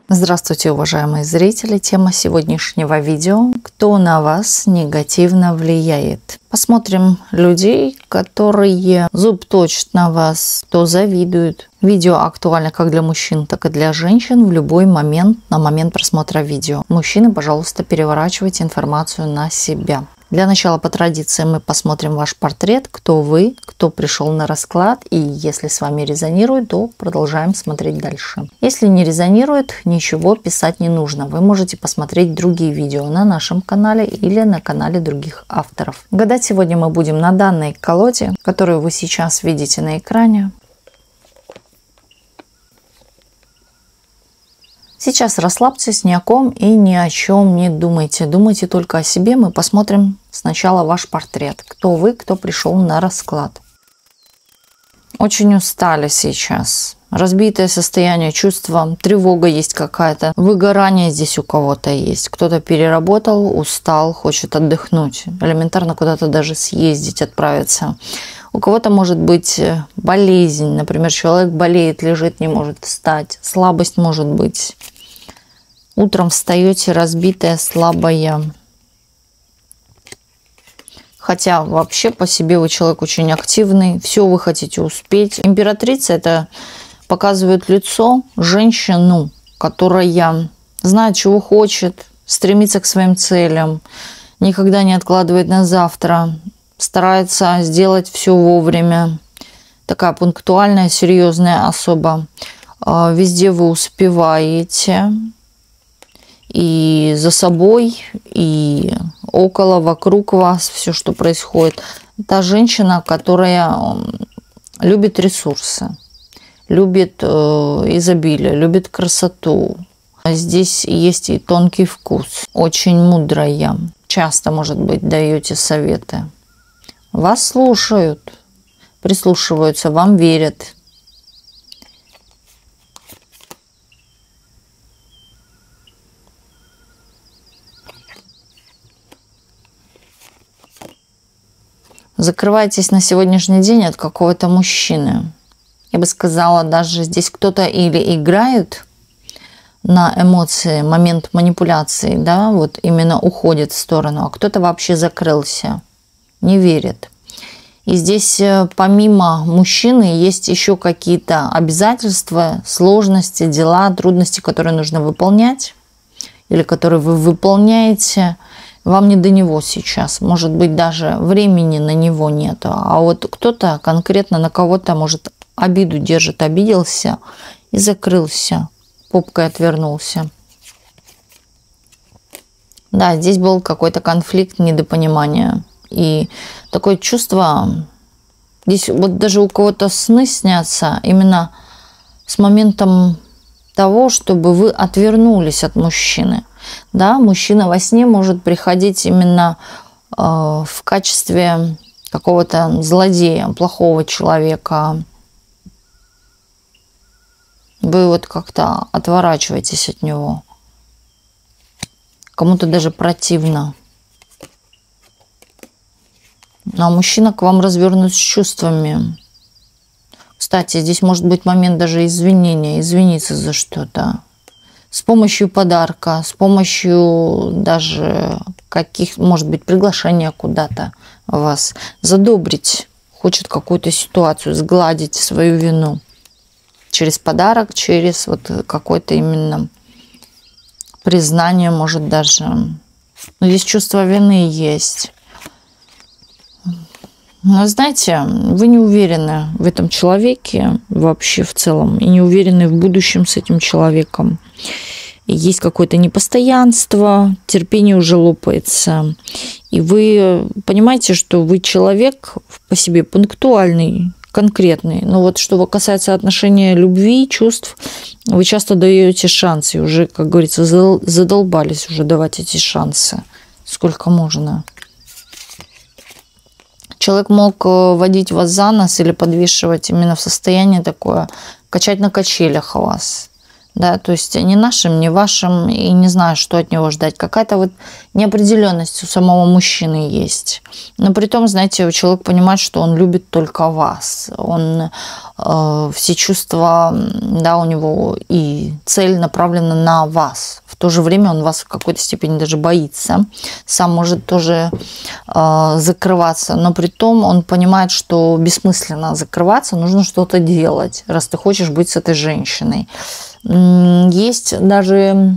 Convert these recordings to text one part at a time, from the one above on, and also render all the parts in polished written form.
Здравствуйте, уважаемые зрители! Тема сегодняшнего видео: кто на вас негативно влияет. Посмотрим людей, которые зуб точат на вас, кто завидует. Видео актуально как для мужчин, так и для женщин в любой момент, на момент просмотра видео. Мужчины, пожалуйста, переворачивайте информацию на себя. Для начала, по традиции, мы посмотрим ваш портрет, кто вы, кто пришел на расклад, и если с вами резонирует, то продолжаем смотреть дальше. Если не резонирует, ничего писать не нужно. Вы можете посмотреть другие видео на нашем канале или на канале других авторов. Гадать сегодня мы будем на данной колоде, которую вы сейчас видите на экране. Сейчас расслабьтесь, ни о ком и ни о чем не думайте. Думайте только о себе. Мы посмотрим сначала ваш портрет. Кто вы, кто пришел на расклад. Очень устали сейчас. Разбитое состояние, чувство, тревога есть какая-то. Выгорание здесь у кого-то есть. Кто-то переработал, устал, хочет отдохнуть. Элементарно куда-то даже съездить, отправиться. У кого-то может быть болезнь. Например, человек болеет, лежит, не может встать. Слабость может быть. Утром встаете разбитая, слабая. Хотя вообще по себе вы человек очень активный. Все вы хотите успеть. Императрица — это показывает лицо, женщину, которая знает, чего хочет, стремится к своим целям, никогда не откладывает на завтра, старается сделать все вовремя. Такая пунктуальная, серьезная особа. Везде вы успеваете. И за собой, и около, вокруг вас, все, что происходит. Та женщина, которая любит ресурсы, любит изобилие, любит красоту. Здесь есть и тонкий вкус, очень мудрая. Часто, может быть, даете советы. Вас слушают, прислушиваются, вам верят. Закрывайтесь на сегодняшний день от какого-то мужчины. Я бы сказала, даже здесь кто-то или играет на эмоции, момент манипуляции, да, вот именно уходит в сторону, а кто-то вообще закрылся, не верит. И здесь помимо мужчины есть еще какие-то обязательства, сложности, дела, трудности, которые нужно выполнять или которые вы выполняете. Вам не до него сейчас. Может быть, даже времени на него нету. А вот кто-то конкретно на кого-то, может, обиду держит, обиделся и закрылся, попкой отвернулся. Да, здесь был какой-то конфликт, недопонимание. И такое чувство, здесь вот даже у кого-то сны снятся именно с моментом того, чтобы вы отвернулись от мужчины. Да, мужчина во сне может приходить именно в качестве какого-то злодея, плохого человека. Вы вот как-то отворачиваетесь от него. Кому-то даже противно. А мужчина к вам развернут с чувствами. Кстати, здесь может быть момент даже извинения, извиниться за что-то. С помощью подарка, с помощью даже каких, может быть, приглашения куда-то вас, задобрить, хочет какую-то ситуацию, сгладить свою вину через подарок, через вот какое-то именно признание, может даже. Но здесь чувство вины есть. Но знаете, вы не уверены в этом человеке вообще в целом, и не уверены в будущем с этим человеком. И есть какое-то непостоянство, терпение уже лопается. И вы понимаете, что вы человек по себе пунктуальный, конкретный. Но вот что касается отношения любви, чувств, вы часто даете шансы. И уже, как говорится, задолбались уже давать эти шансы. Сколько можно. Человек мог водить вас за нос или подвешивать именно в состояние такое, качать на качелях вас. Да, то есть ни нашим, ни вашим, и не знаю, что от него ждать. Какая-то вот неопределенность у самого мужчины есть. Но при том, знаете, человек понимает, что он любит только вас. Он все чувства, да, у него и цель направлена на вас. В то же время он вас в какой-то степени даже боится. Сам может тоже закрываться. Но при том он понимает, что бессмысленно закрываться, нужно что-то делать, раз ты хочешь быть с этой женщиной. Есть даже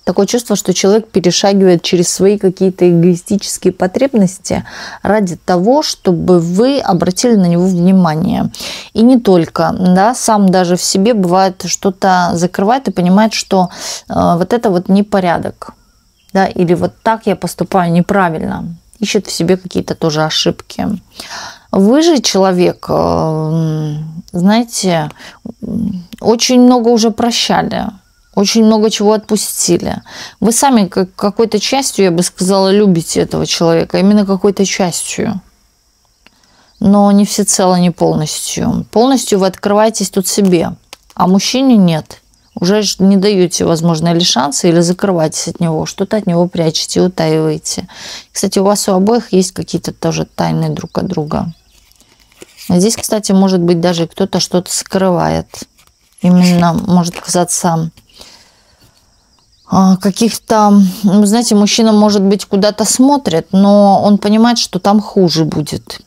такое чувство, что человек перешагивает через свои какие-то эгоистические потребности ради того, чтобы вы обратили на него внимание. И не только, да, сам даже в себе бывает что-то закрывает и понимает, что вот это вот непорядок, да, или вот так я поступаю неправильно, ищет в себе какие-то тоже ошибки. Вы же человек, знаете, очень много уже прощали, очень много чего отпустили. Вы сами какой-то частью, я бы сказала, любите этого человека, именно какой-то частью. Но не всецело, не полностью. Полностью вы открываетесь тут себе, а мужчине нет. Уже не даете, возможно, или шансы, или закрываетесь от него, что-то от него прячете, утаиваете. Кстати, у вас у обоих есть какие-то тоже тайны друг от друга. Здесь, кстати, может быть, даже кто-то что-то скрывает. Именно может казаться каких-то... Знаете, мужчина, может быть, куда-то смотрит, но он понимает, что там хуже будет.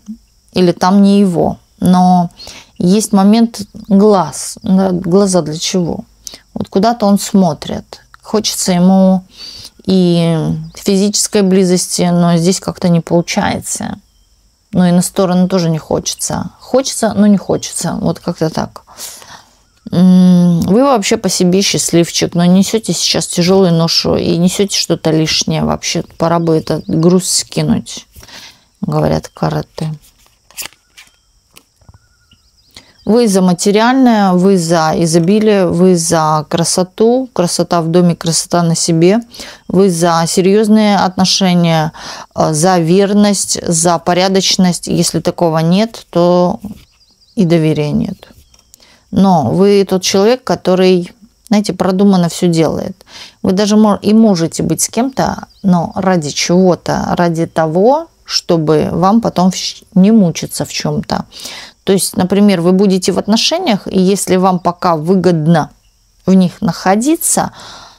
Или там не его. Но есть момент глаз. Глаза для чего? Вот куда-то он смотрит. Хочется ему и физической близости, но здесь как-то не получается. Ну и на сторону тоже не хочется. Хочется, но не хочется. Вот как-то так. Вы вообще по себе счастливчик, но несете сейчас тяжелую ношу и несете что-то лишнее. Вообще пора бы этот груз скинуть, говорят караты. Вы за материальное, вы за изобилие, вы за красоту, красота в доме, красота на себе, вы за серьезные отношения, за верность, за порядочность. Если такого нет, то и доверия нет. Но вы тот человек, который, знаете, продуманно все делает. Вы даже и можете быть с кем-то, но ради чего-то, ради того, чтобы вам потом не мучиться в чем-то. То есть, например, вы будете в отношениях, и если вам пока выгодно в них находиться,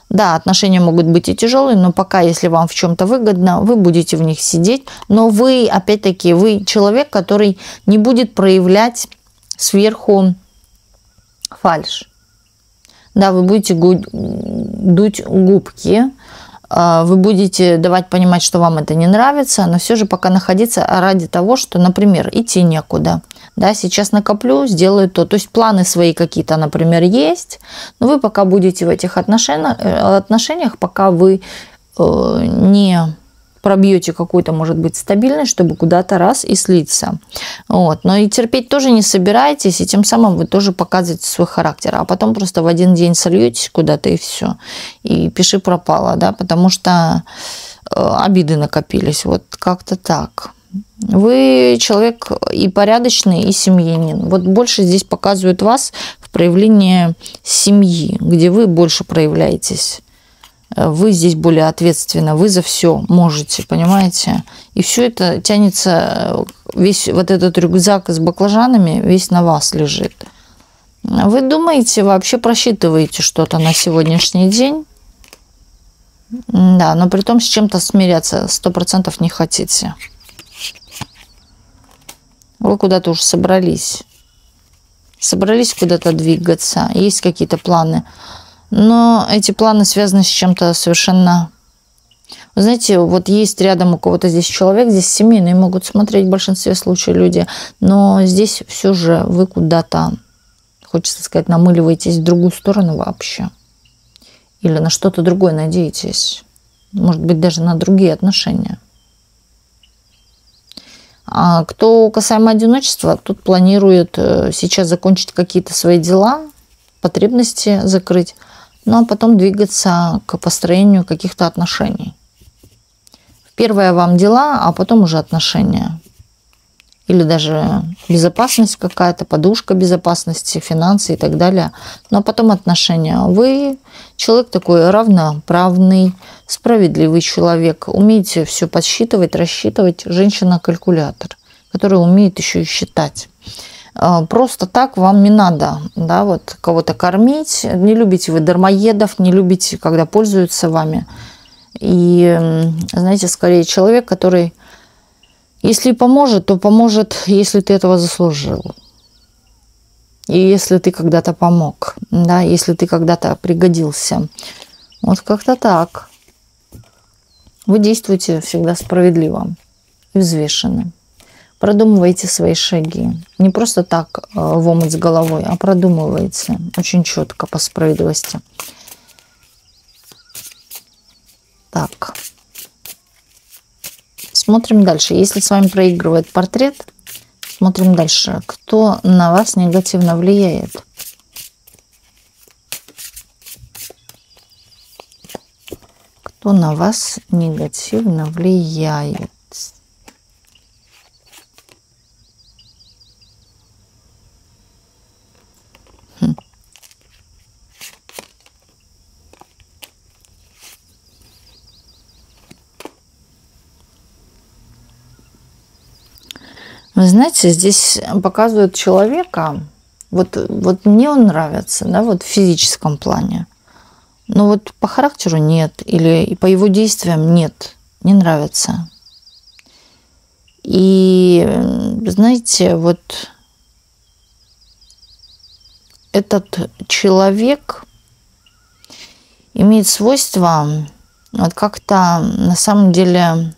да, отношения могут быть и тяжелые, но пока, если вам в чем-то выгодно, вы будете в них сидеть. Но вы, опять-таки, вы человек, который не будет проявлять сверху фальшь. Да, вы будете дуть губки, вы будете давать понимать, что вам это не нравится, но все же пока находиться ради того, что, например, идти некуда. Да, сейчас накоплю, сделаю то. То есть планы свои какие-то, например, есть, но вы пока будете в этих отношениях, пока вы не пробьете какую-то, может быть, стабильность, чтобы куда-то раз и слиться. Вот. Но и терпеть тоже не собираетесь, и тем самым вы тоже показываете свой характер. А потом просто в один день сольетесь куда-то, и все. И пиши пропало, да, потому что обиды накопились. Вот как-то так. Вы человек и порядочный, и семьянин. Вот больше здесь показывают вас в проявлении семьи, где вы больше проявляетесь. Вы здесь более ответственны, вы за все можете, понимаете? И все это тянется, весь вот этот рюкзак с баклажанами, весь на вас лежит. Вы думаете, вообще просчитываете что-то на сегодняшний день? Да, но при том с чем-то смиряться 100% не хотите. Вы куда-то уже собрались. Собрались куда-то двигаться, есть какие-то планы. Но эти планы связаны с чем-то совершенно... Вы знаете, вот есть рядом у кого-то здесь человек, здесь семейные могут смотреть в большинстве случаев люди, но здесь все же вы куда-то, хочется сказать, намыливаетесь в другую сторону вообще. Или на что-то другое надеетесь. Может быть, даже на другие отношения. А кто касаемо одиночества, тут планирует сейчас закончить какие-то свои дела, потребности закрыть, ну а потом двигаться к построению каких-то отношений. Первое вам дела, а потом уже отношения. или даже безопасность какая-то, подушка безопасности, финансы и так далее. Но потом отношения. Вы человек такой равноправный, справедливый человек, умеете все подсчитывать, рассчитывать. Женщина-калькулятор, которая умеет еще и считать. Просто так вам не надо, да, вот кого-то кормить. Не любите вы дармоедов, не любите, когда пользуются вами. И, знаете, скорее человек, который, если поможет, то поможет, если ты этого заслужил. И если ты когда-то помог, да, если ты когда-то пригодился. Вот как-то так. Вы действуете всегда справедливо и взвешенно. Продумывайте свои шаги. Не просто так в омут с головой, а продумывайте очень четко по справедливости. Так. Смотрим дальше. Если с вами проигрывает портрет, смотрим дальше. Кто на вас негативно влияет? Кто на вас негативно влияет? Вы знаете, здесь показывают человека, вот мне он нравится, да, вот в физическом плане. Но вот по характеру нет, или по его действиям нет, не нравится. И, знаете, вот этот человек имеет свойство вот как-то на самом деле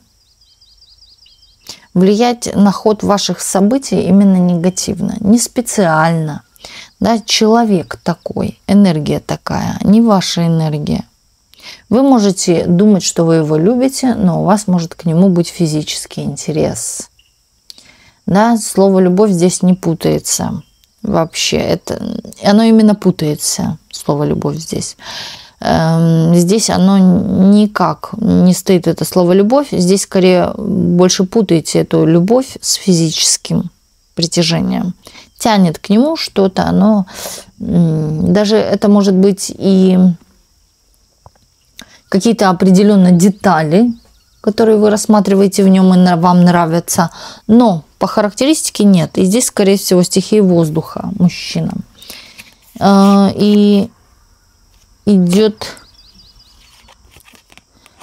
влиять на ход ваших событий именно негативно, не специально. Да, человек такой, энергия такая, не ваша энергия. Вы можете думать, что вы его любите, но у вас может к нему быть физический интерес. Да, слово «любовь» здесь не путается вообще. Оно именно путается, слово «любовь» здесь. Здесь оно никак не стоит, это слово «любовь». Здесь скорее больше путаете эту любовь с физическим притяжением. Тянет к нему что-то, оно даже это может быть и какие-то определенные детали, которые вы рассматриваете в нем и вам нравятся, но по характеристике нет. И здесь, скорее всего, стихия воздуха, мужчина. И идет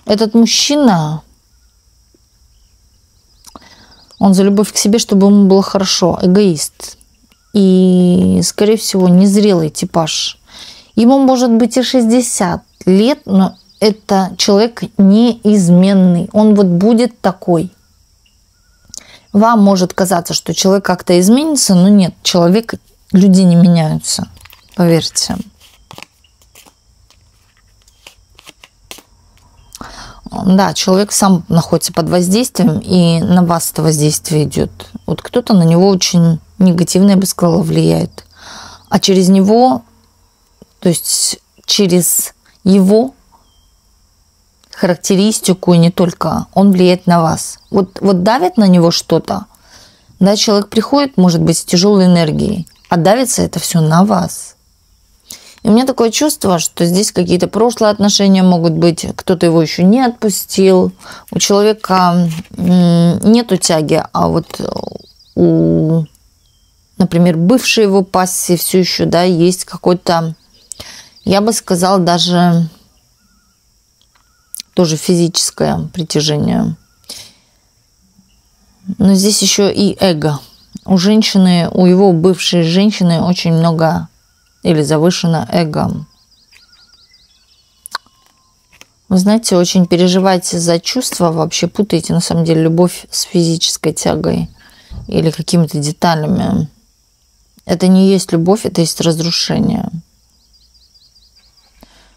этот мужчина, он за любовь к себе, чтобы ему было хорошо, эгоист. И, скорее всего, незрелый типаж. Ему может быть и 60 лет, но это человек неизменный. Он вот будет такой. Вам может казаться, что человек как-то изменится, но нет, люди не меняются, поверьте. Да, человек сам находится под воздействием, и на вас это воздействие идет. Вот кто-то на него очень негативно, я бы сказала, влияет. А через него, то есть через его характеристику, и не только, он влияет на вас. Вот давит на него что-то, да, человек приходит, может быть, с тяжелой энергией, а давится это все на вас. И у меня такое чувство, что здесь какие-то прошлые отношения могут быть, кто-то его еще не отпустил, у человека нету тяги, а вот у, например, бывшей его пассии все еще, да, есть какой-то, я бы сказала, даже тоже физическое притяжение. Но здесь еще и эго. У женщины, у его бывшей женщины очень много или завышено эго. Вы знаете, очень переживаете за чувства, вообще путаете на самом деле любовь с физической тягой или какими-то деталями. Это не есть любовь, это есть разрушение.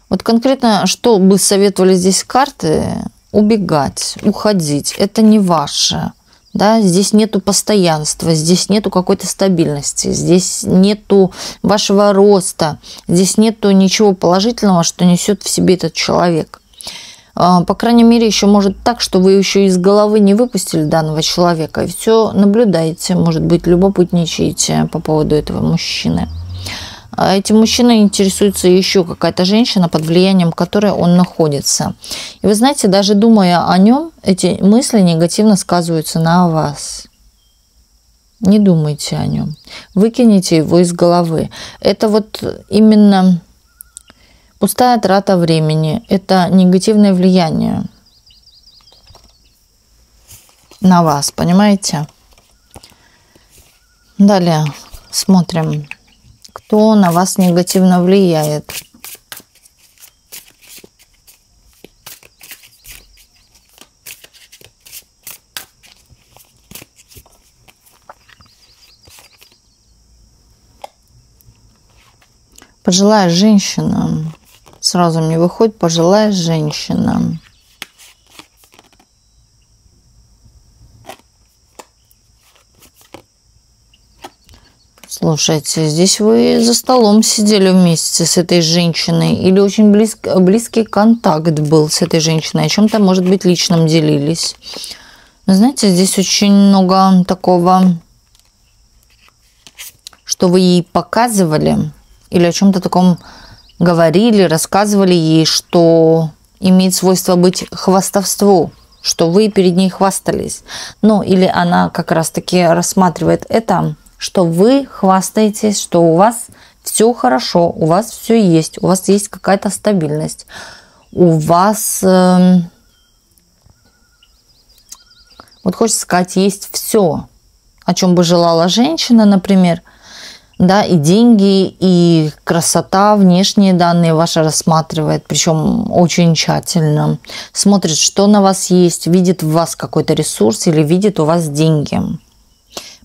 Вот конкретно, что бы советовали здесь карты? Убегать, уходить. Это не ваше. Да? Здесь нету постоянства, здесь нету какой-то стабильности, здесь нету вашего роста, здесь нету ничего положительного, что несет в себе этот человек. По крайней мере, еще может так, что вы еще из головы не выпустили данного человека и все наблюдаете, может быть, любопытничаете по поводу этого мужчины. Этим мужчиной интересуется еще какая-то женщина, под влиянием которой он находится. И вы знаете, даже думая о нем, эти мысли негативно сказываются на вас. Не думайте о нем. Выкините его из головы. Это вот именно пустая трата времени. Это негативное влияние на вас, понимаете? Далее смотрим, кто на вас негативно влияет. Пожилая женщина. Сразу мне выходит пожилая женщина. Слушайте, здесь вы за столом сидели вместе с этой женщиной или очень близкий контакт был с этой женщиной, о чем-то, может быть, личном делились. Но знаете, здесь очень много такого, что вы ей показывали или о чем-то таком говорили, рассказывали ей, что имеет свойство быть хвастовству, что вы перед ней хвастались. Ну, или она как раз-таки рассматривает это, что вы хвастаетесь, что у вас все хорошо, у вас все есть, у вас есть какая-то стабильность, у вас, вот хочется сказать, есть все, о чем бы желала женщина, например, да, и деньги, и красота, внешние данные ваши рассматривает, причем очень тщательно. Смотрит, что на вас есть, видит в вас какой-то ресурс или видит у вас деньги.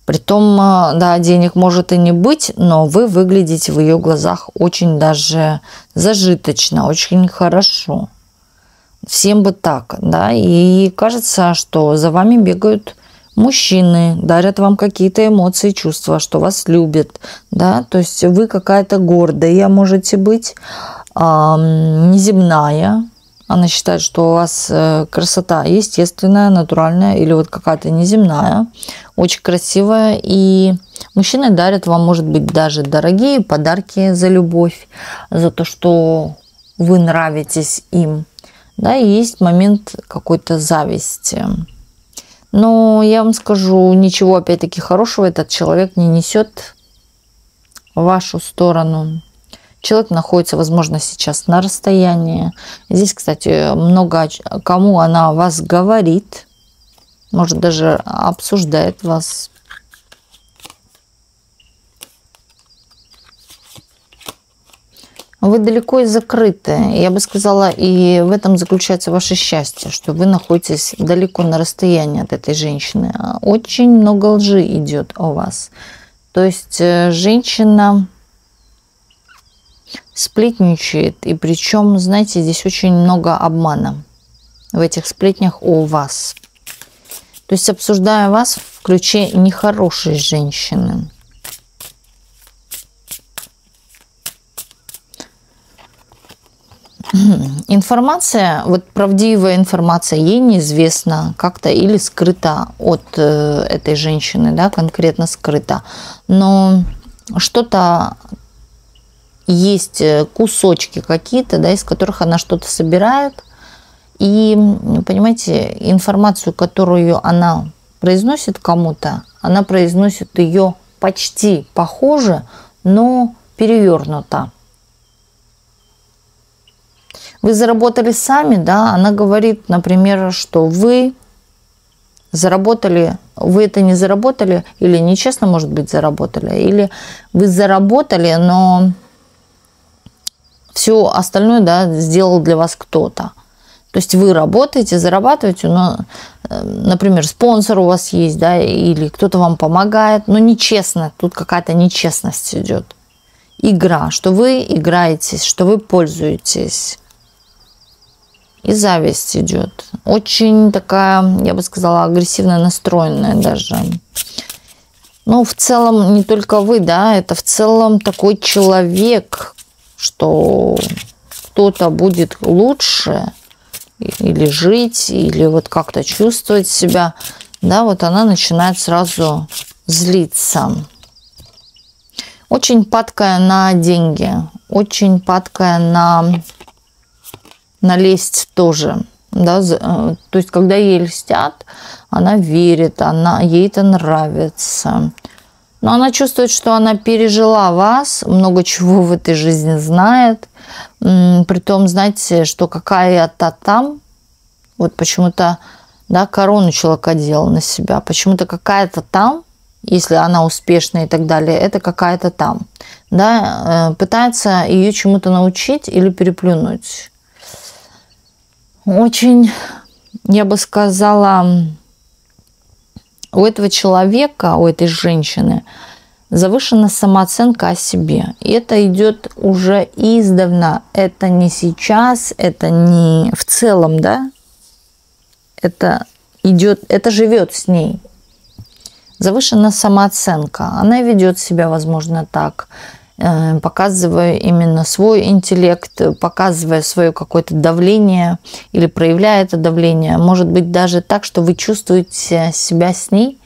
Притом, да, денег может и не быть, но вы выглядите в ее глазах очень даже зажиточно, очень хорошо. Всем бы так, да, и кажется, что за вами бегают мужчины, дарят вам какие-то эмоции, чувства, что вас любят, да, то есть вы какая-то гордая можете быть, неземная. Она считает, что у вас красота естественная, натуральная или вот какая-то неземная, очень красивая. И мужчины дарят вам, может быть, даже дорогие подарки за любовь, за то, что вы нравитесь им. Да, и есть момент какой-то зависти. Но я вам скажу, ничего опять-таки хорошего этот человек не несет в вашу сторону. Человек находится, возможно, сейчас на расстоянии. Здесь, кстати, много кому она о вас говорит. Может, даже обсуждает вас. Вы далеко и закрыты. Я бы сказала, и в этом заключается ваше счастье, что вы находитесь далеко на расстоянии от этой женщины. Очень много лжи идет о вас. То есть женщина сплетничает, и причем, знаете, здесь очень много обмана в этих сплетнях о вас. То есть обсуждая вас в ключе нехорошей женщины. Информация, вот правдивая информация, ей неизвестна как-то или скрыта от этой женщины, да, конкретно скрыта. Но что-то есть, кусочки какие-то, да, из которых она что-то собирает. И, понимаете, информацию, которую она произносит кому-то, она произносит ее почти похоже, но перевернуто. Вы заработали сами, да, она говорит, например, что вы заработали, вы это не заработали, или нечестно, может быть, заработали, или вы заработали, но все остальное, да, сделал для вас кто-то. То есть вы работаете, зарабатываете, но, например, спонсор у вас есть, да, или кто-то вам помогает, но нечестно, тут какая-то нечестность идет. Игра, что вы играетесь, что вы пользуетесь. И зависть идет. Очень такая, я бы сказала, агрессивно настроенная даже. Ну, в целом, не только вы, да, это в целом такой человек, что кто-то будет лучше, или жить, или вот как-то чувствовать себя, да, вот она начинает сразу злиться. Очень падкая на деньги, очень падкая на лесть тоже. Да, то есть, когда ей льстят, она верит, ей это нравится. Но она чувствует, что она пережила вас, много чего в этой жизни знает. Притом, знаете, что какая-то там, вот почему-то, да, корону человек одел на себя, почему-то какая-то там, если она успешная и так далее, это какая-то там, да, пытается ее чему-то научить или переплюнуть. Очень, я бы сказала, у этого человека, у этой женщины завышена самооценка о себе. И это идет уже издавна. Это не сейчас, это не в целом, да? Это идет, это живет с ней. Завышена самооценка. Она ведет себя, возможно, так, показывая именно свой интеллект, показывая свое какое-то давление или проявляя это давление. Может быть, даже так, что вы чувствуете себя с ней,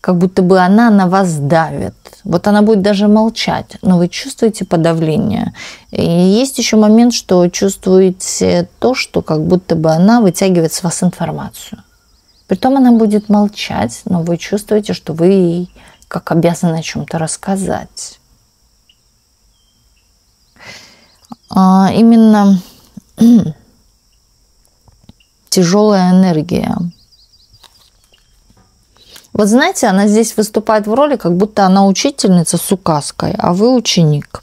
как будто бы она на вас давит. Вот она будет даже молчать, но вы чувствуете подавление. И есть еще момент, что чувствуете то, что как будто бы она вытягивает с вас информацию. Притом она будет молчать, но вы чувствуете, что вы ей как обязаны о чем-то рассказать. Именно тяжелая энергия. Вот знаете, она здесь выступает в роли, как будто она учительница с указкой, а вы ученик.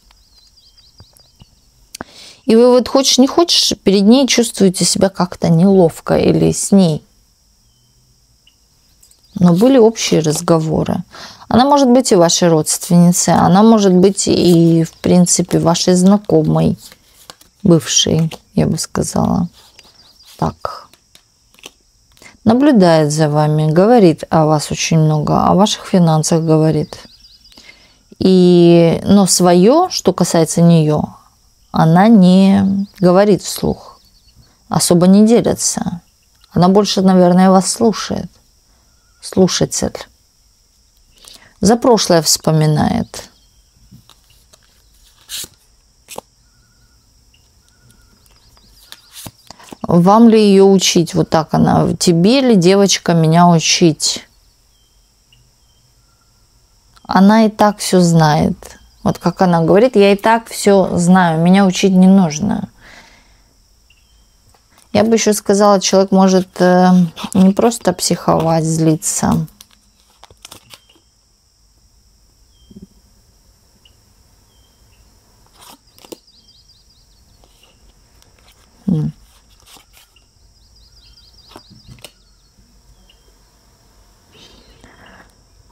И вы вот хочешь не хочешь, перед ней чувствуете себя как-то неловко или с ней. Но были общие разговоры. Она может быть и вашей родственницей, она может быть и, в принципе, вашей знакомой, бывшей, я бы сказала. Так. Наблюдает за вами, говорит о вас очень много, о ваших финансах говорит. Но свое, что касается нее, она не говорит вслух, особо не делится. Она больше, наверное, вас слушает. Слушатель. За прошлое вспоминает. Вам ли ее учить? Вот так она. Тебе ли, девочка, меня учить? Она и так все знает. Вот как она говорит, я и так все знаю, меня учить не нужно. Я бы еще сказала, человек может не просто психовать, злиться.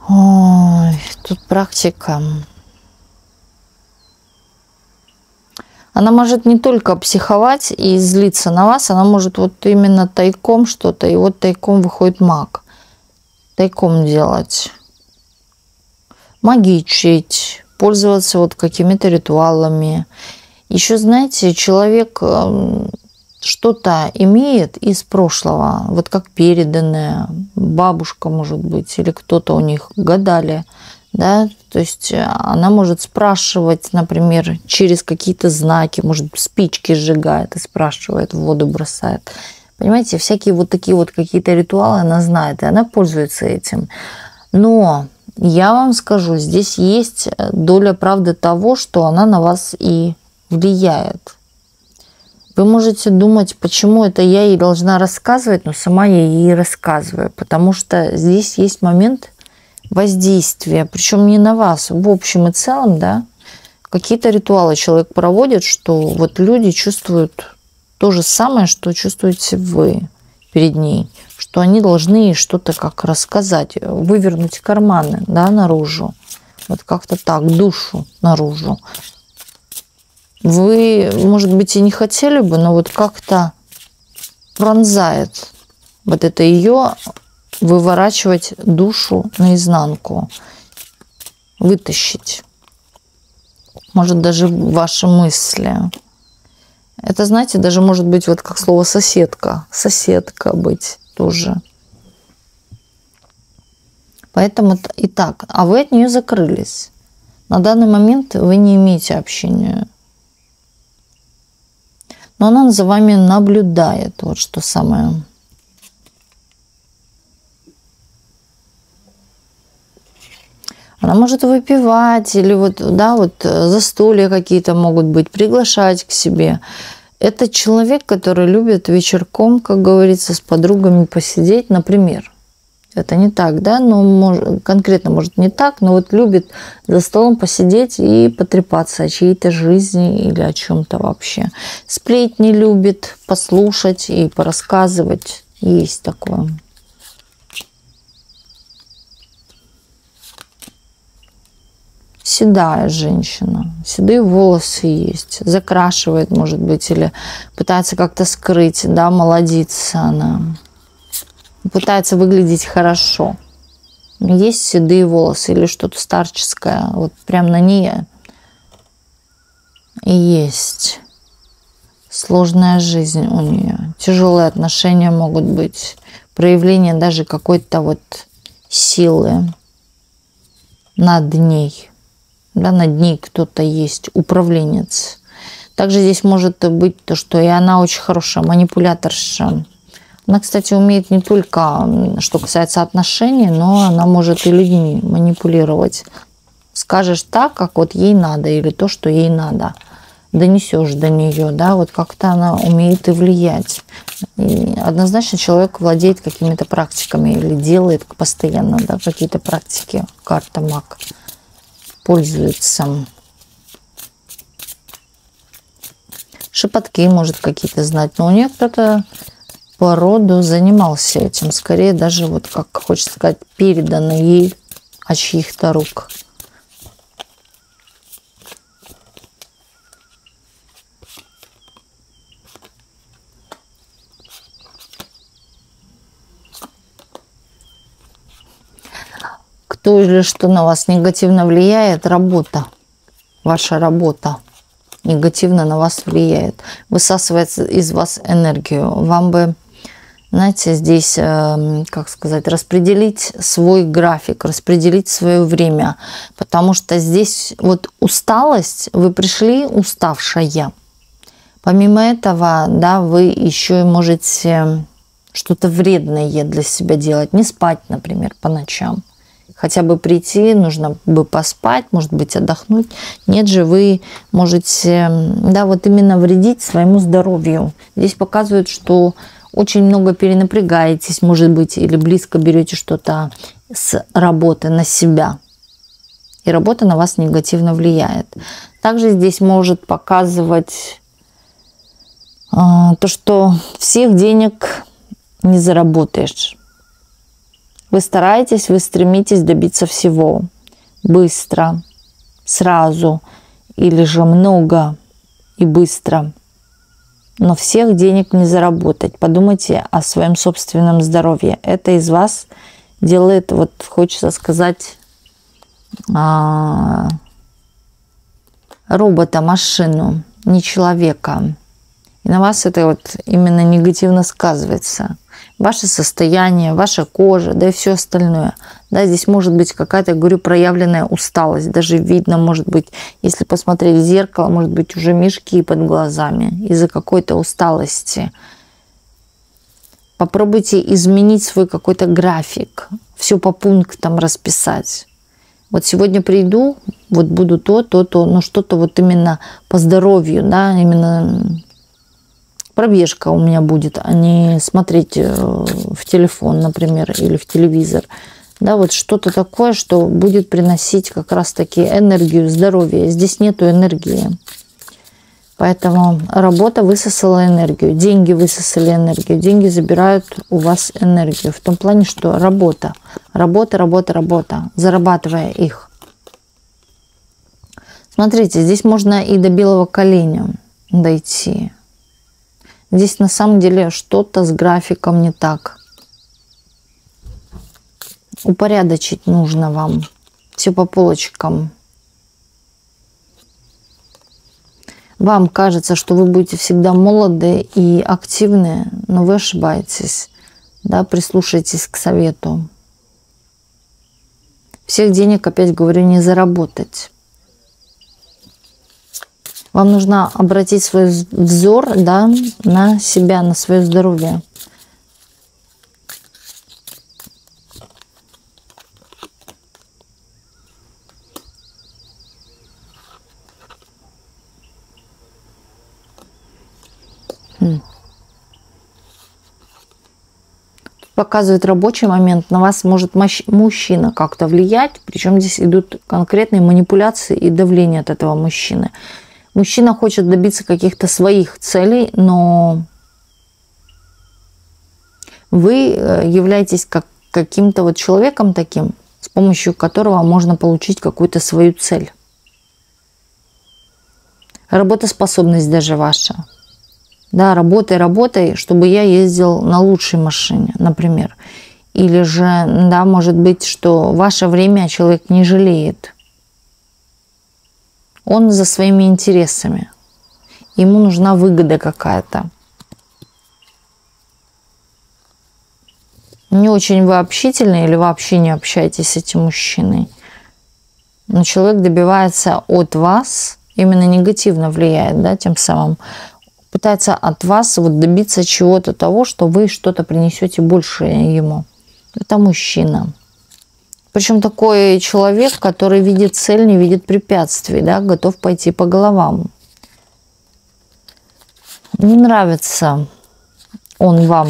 Ой, тут практика. Она может не только психовать и злиться на вас, она может вот именно тайком что-то, и вот тайком выходит маг. Тайком делать. Магичить, пользоваться вот какими-то ритуалами. Еще, знаете, человек что-то имеет из прошлого, вот как переданное, бабушка, может быть, или кто-то у них гадали, да, то есть она может спрашивать, например, через какие-то знаки, может, спички сжигает и спрашивает, в воду бросает. Понимаете, всякие вот такие вот какие-то ритуалы она знает, и она пользуется этим. Но я вам скажу, здесь есть доля правды того, что она на вас и влияет. Вы можете думать, почему это я ей должна рассказывать, но сама я ей рассказываю, потому что здесь есть момент воздействия, причем не на вас, в общем и целом, да, какие-то ритуалы человек проводит, что вот люди чувствуют то же самое, что чувствуете вы перед ней, что они должны ей что-то как рассказать, вывернуть карманы, да, наружу, вот как-то так, душу наружу. Вы, может быть, и не хотели бы, но вот как-то пронзает вот это ее выворачивать душу наизнанку, вытащить. Может, даже ваши мысли. Это, знаете, даже может быть вот как слово соседка. Соседка быть тоже. Поэтому и так. А вы от нее закрылись. На данный момент вы не имеете общения. Но она за вами наблюдает. Вот что самое. Она может выпивать или вот, да, вот застолья какие-то могут быть, приглашать к себе. Это человек, который любит вечерком, как говорится, с подругами посидеть, например. Это не так, да, но конкретно может не так, но вот любит за столом посидеть и потрепаться о чьей-то жизни или о чем-то вообще. Сплетни любит послушать и порассказывать. Есть такое. Седая женщина, седые волосы есть, закрашивает, может быть, или пытается как-то скрыть, да, молодится она, пытается выглядеть хорошо. Есть седые волосы или что-то старческое, вот прям на ней и есть. Сложная жизнь у нее, тяжелые отношения могут быть, проявление даже какой-то вот силы над ней. Да, над ней кто-то есть, управленец. Также здесь может быть то, что и она очень хорошая манипуляторша. Она, кстати, умеет не только, что касается отношений, но она может и людьми манипулировать. Скажешь так, как вот ей надо, или то, что ей надо. Донесешь до нее, да, вот как-то она умеет и влиять. И однозначно человек владеет какими-то практиками или делает постоянно, да, какие-то практики. Карта маг. Пользуется. Шепотки может какие-то знать. Но у нее кто-то по роду занимался этим. Скорее даже, вот как хочется сказать, передано ей от чьих-то рук. Кто или что на вас негативно влияет? Работа. Ваша работа негативно на вас влияет. Высасывает из вас энергию. Вам бы, знаете, здесь, как сказать, распределить свой график, распределить свое время. Потому что здесь вот усталость, вы пришли уставшая. Помимо этого, да, вы еще и можете что-то вредное для себя делать. Не спать, например, по ночам. Хотя бы прийти, нужно бы поспать, может быть, отдохнуть. Нет же, вы можете, да, вот именно вредить своему здоровью. Здесь показывают, что очень много перенапрягаетесь, может быть, или близко берете что-то с работы на себя. И работа на вас негативно влияет. Также здесь может показывать то, что всех денег не заработаешь. Вы стараетесь, вы стремитесь добиться всего быстро, сразу или же много и быстро. Но всех денег не заработать. Подумайте о своем собственном здоровье. Это из вас делает, вот хочется сказать, робота, машину, не человека. И на вас это вот именно негативно сказывается. Ваше состояние, ваша кожа, да и все остальное. Да, здесь может быть какая-то, говорю, проявленная усталость. Даже видно, может быть, если посмотреть в зеркало, может быть, уже мешки под глазами из-за какой-то усталости. Попробуйте изменить свой какой-то график. Все по пунктам расписать. Вот сегодня приду, вот буду то, но что-то вот именно по здоровью, да, именно... Пробежка у меня будет, а не смотреть в телефон, например, или в телевизор. Да, вот что-то такое, что будет приносить как раз-таки энергию, здоровье. Здесь нету энергии. Поэтому работа высосала энергию, деньги высосали энергию. Деньги забирают у вас энергию. В том плане, что работа, зарабатывая их. Смотрите, здесь можно и до белого коленя дойти. Здесь на самом деле что-то с графиком не так. Упорядочить нужно вам. Все по полочкам. Вам кажется, что вы будете всегда молоды и активны, но вы ошибаетесь. Да, прислушайтесь к совету. Всех денег, опять говорю, не заработать. Вам нужно обратить свой взор, да, на себя, на свое здоровье. Показывает рабочий момент, на вас может мужчина как-то влиять, причем здесь идут конкретные манипуляции и давление от этого мужчины. Мужчина хочет добиться каких-то своих целей, но вы являетесь каким-то вот человеком таким, с помощью которого можно получить какую-то свою цель. Работоспособность даже ваша. Да, работай, чтобы я ездил на лучшей машине, например. Или же, да, может быть, что ваше время человек не жалеет. Он за своими интересами. Ему нужна выгода какая-то. Не очень вы общительны или вообще не общаетесь с этим мужчиной. Но человек добивается от вас, именно негативно влияет, да, тем самым. Пытается от вас вот добиться чего-то того, что вы что-то принесете больше ему. Это мужчина. Причем такой человек, который видит цель, не видит препятствий, да, готов пойти по головам. Не нравится он вам.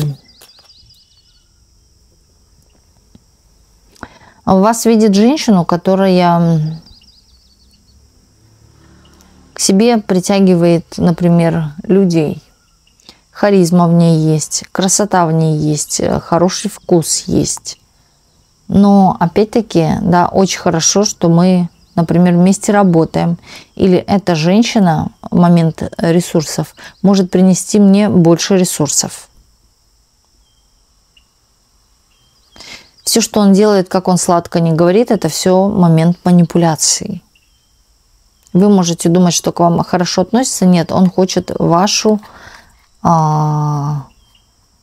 В вас видит женщину, которая к себе притягивает, например, людей. Харизма в ней есть, красота в ней есть, хороший вкус есть. Но опять-таки, да, очень хорошо, что мы, например, вместе работаем. Или эта женщина в момент ресурсов может принести мне больше ресурсов. Все, что он делает, как он сладко не говорит, это все момент манипуляции. Вы можете думать, что к вам хорошо относится. Нет, он хочет вашу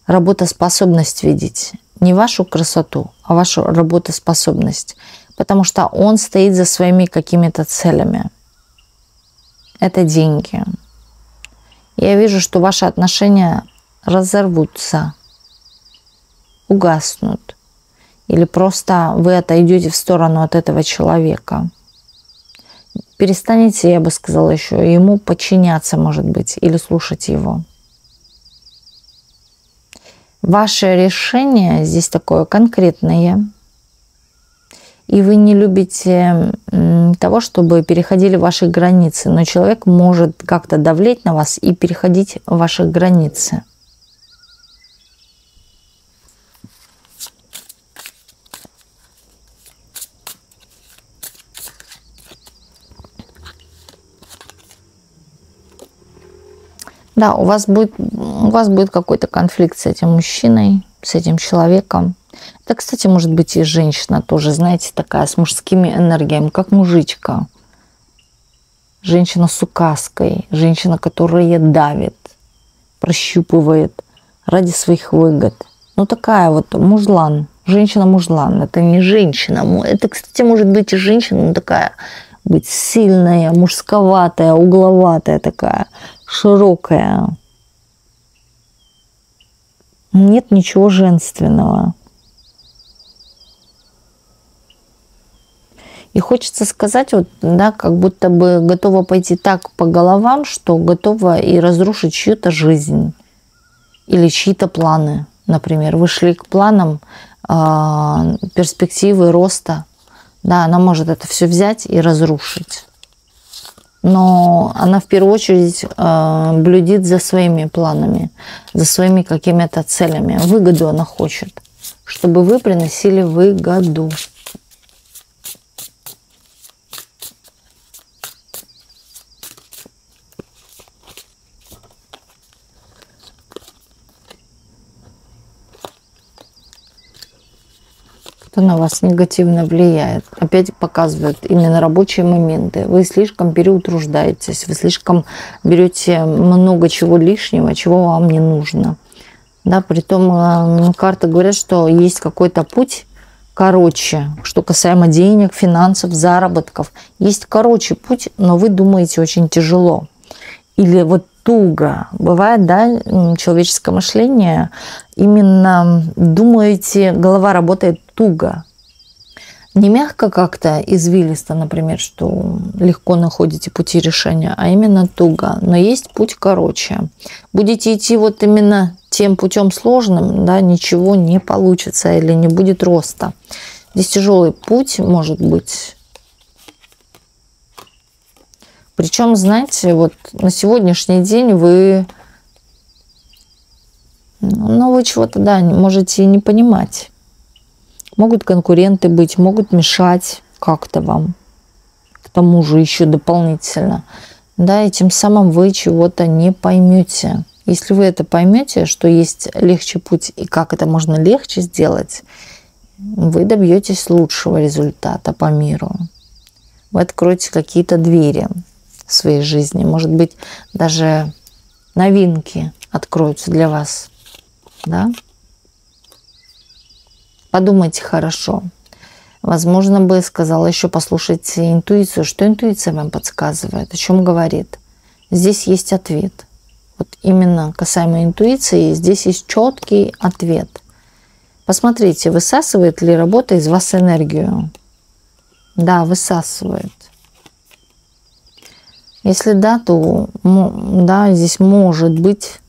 работоспособность видеть. Не вашу красоту, а вашу работоспособность. Потому что он стоит за своими какими-то целями. Это деньги. Я вижу, что ваши отношения разорвутся, угаснут. Или просто вы отойдете в сторону от этого человека. Перестанете, я бы сказала, еще ему подчиняться, может быть, или слушать его. Ваше решение здесь такое конкретное. И вы не любите того, чтобы переходили ваши границы. Но человек может как-то давлеть на вас и переходить ваши границы. Да, у вас будет какой-то конфликт с этим мужчиной, с этим человеком. Это, кстати, может быть и женщина тоже, знаете, такая с мужскими энергиями, как мужичка. Женщина с указкой, женщина, которая давит, прощупывает ради своих выгод. Ну, такая вот мужлан, женщина-мужлан. Это не женщина. Это, кстати, может быть и женщина, но такая быть сильная, мужсковатая, угловатая такая, широкая. Нет ничего женственного. И хочется сказать, вот, да, как будто бы готова пойти так по головам, что готова и разрушить чью-то жизнь или чьи-то планы. Например, вы шли к планам перспективы роста. Да, она может это все взять и разрушить. Но она в первую очередь блюдит за своими планами, за своими какими-то целями. Выгоду она хочет, чтобы вы приносили выгоду. что на вас негативно влияет. Опять показывают именно рабочие моменты. Вы слишком переутруждаетесь, вы слишком берете много чего лишнего, чего вам не нужно. Да, притом карты говорят, что есть какой-то путь короче, что касаемо денег, финансов, заработков. Есть короче путь, но вы думаете очень тяжело. Или вот туго. Бывает, да, человеческое мышление, именно думаете, голова работает туго. Не мягко как-то, извилисто, например, что легко находите пути решения, а именно туго. Но есть путь короче. Будете идти вот именно тем путем сложным, да, ничего не получится или не будет роста. Здесь тяжелый путь может быть. Причем, знаете, вот на сегодняшний день вы чего-то, да, можете и не понимать. Могут конкуренты быть, могут мешать как-то вам. К тому же еще дополнительно. Да, и тем самым вы чего-то не поймете. Если вы это поймете, что есть легче путь и как это можно легче сделать, вы добьетесь лучшего результата по миру. Вы откроете какие-то двери в своей жизни. Может быть, даже новинки откроются для вас. Да? Подумайте хорошо. Возможно, бы сказала еще послушайте интуицию. Что интуиция вам подсказывает? О чем говорит? Здесь есть ответ. Вот именно касаемо интуиции, здесь есть четкий ответ. Посмотрите, высасывает ли работа из вас энергию? Да, высасывает. Если да, то да, здесь может быть,